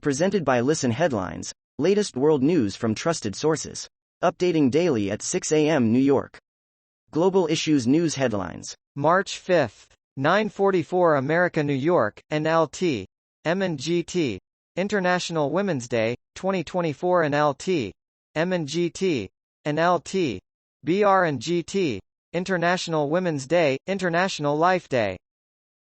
Presented by Listen Headlines, latest world news from trusted sources. Updating daily at 6 a.m. New York. Global Issues News Headlines. March 5, 9:44 America, New York, NLT. M&GT. International Women's Day, 2024 NLT. M&GT. NLT. BR&GT. International Women's Day, International Life Day.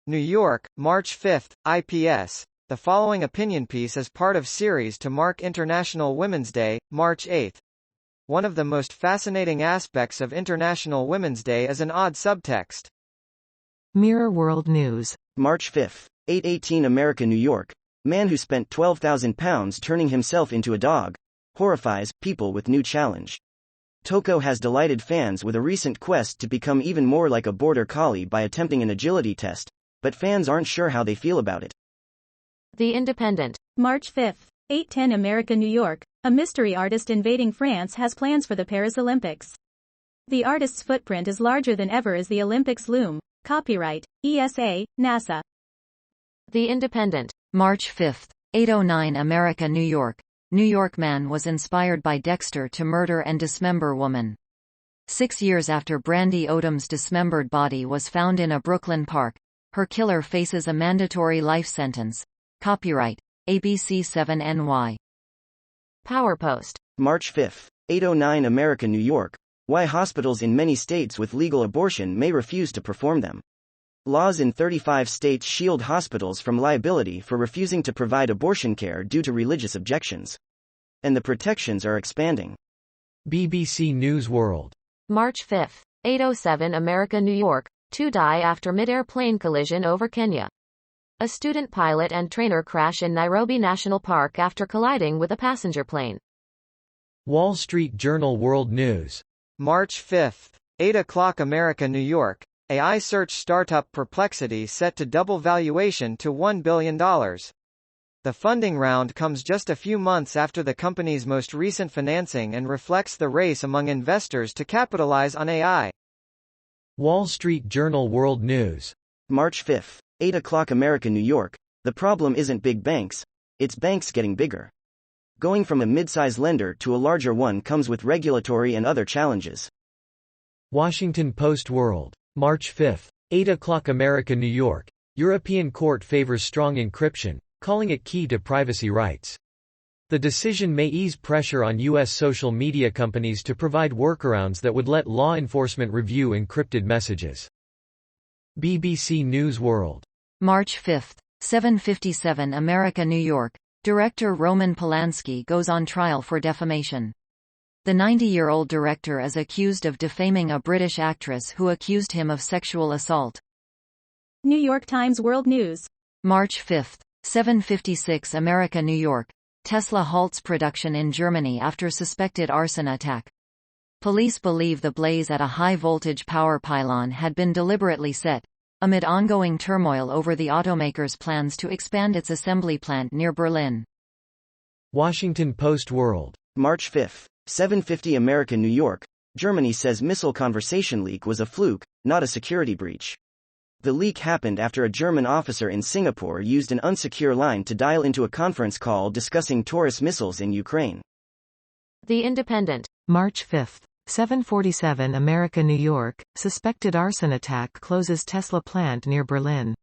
New York, March 5, IPS. The following opinion piece is part of series to mark International Women's Day, March 8. One of the most fascinating aspects of International Women's Day is an odd subtext. Mirror World News. March 5, 8:18 America, New York. Man who spent £12,000 turning himself into a dog horrifies people with new challenge. Toko has delighted fans with a recent quest to become even more like a border collie by attempting an agility test, but fans aren't sure how they feel about it. The Independent. March 5, 8:10 America, New York. A mystery artist invading France has plans for the Paris Olympics. The artist's footprint is larger than ever as the Olympics loom. Copyright, ESA, NASA. The Independent. March 5, 8:09 America, New York. New York man was inspired by Dexter to murder and dismember woman. 6 years after Brandy Odom's dismembered body was found in a Brooklyn park, her killer faces a mandatory life sentence. Copyright, ABC 7NY. PowerPost. March 5, 8:09 America, New York. Why hospitals in many states with legal abortion may refuse to perform them. Laws in 35 states shield hospitals from liability for refusing to provide abortion care due to religious objections. And the protections are expanding. BBC News World. March 5, 8:07 America, New York. 2 die after mid-air plane collision over Kenya. A student pilot and trainer crash in Nairobi National Park after colliding with a passenger plane. Wall Street Journal World News. March 5, 8 o'clock America, New York. AI search startup Perplexity set to double valuation to $1 billion. The funding round comes just a few months after the company's most recent financing and reflects the race among investors to capitalize on AI. Wall Street Journal World News. March 5, 8 o'clock America, New York. The problem isn't big banks, it's banks getting bigger. Going from a mid-size lender to a larger one comes with regulatory and other challenges. Washington Post World. March 5, 8 o'clock America, New York. European court favors strong encryption, calling it key to privacy rights. The decision may ease pressure on U.S. social media companies to provide workarounds that would let law enforcement review encrypted messages. BBC News World. March 5, 7:57 America, New York. Director Roman Polanski goes on trial for defamation. The 90-year-old director is accused of defaming a British actress who accused him of sexual assault. New York Times World News. March 5, 7:56 America, New York. Tesla halts production in Germany after suspected arson attack. Police believe the blaze at a high-voltage power pylon had been deliberately set, amid ongoing turmoil over the automaker's plans to expand its assembly plant near Berlin. Washington Post World. March 5, 7:50 America, New York. Germany says missile conversation leak was a fluke, not a security breach. The leak happened after a German officer in Singapore used an unsecure line to dial into a conference call discussing Taurus missiles in Ukraine. The Independent. March 5, 7:47 America, New York. Suspected arson attack closes Tesla plant near Berlin.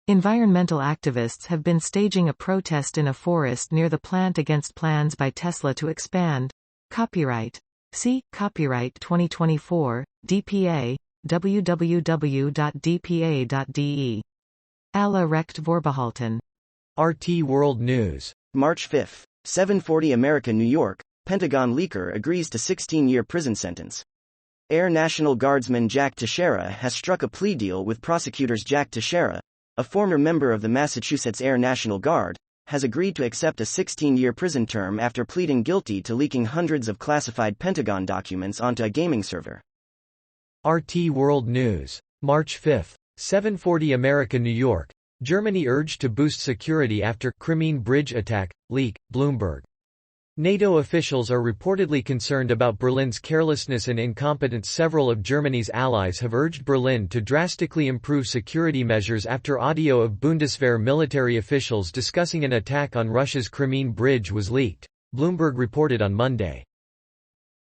Environmental activists have been staging a protest in a forest near the plant against plans by Tesla to expand. Copyright. See, Copyright 2024, DPA, www.dpa.de. Alle Recht vorbehalten. RT World News. March 5, 7:40 America, New York. Pentagon leaker agrees to 16-year prison sentence. Air National Guardsman Jack Teixeira has struck a plea deal with prosecutors. Jack Teixeira, a former member of the Massachusetts Air National Guard, has agreed to accept a 16-year prison term after pleading guilty to leaking hundreds of classified Pentagon documents onto a gaming server. RT World News. March 5, 7:40 America, New York. Germany urged to boost security after Crimean bridge attack, leak, Bloomberg. NATO officials are reportedly concerned about Berlin's carelessness and incompetence. Several of Germany's allies have urged Berlin to drastically improve security measures after audio of Bundeswehr military officials discussing an attack on Russia's Crimean bridge was leaked, Bloomberg reported on Monday.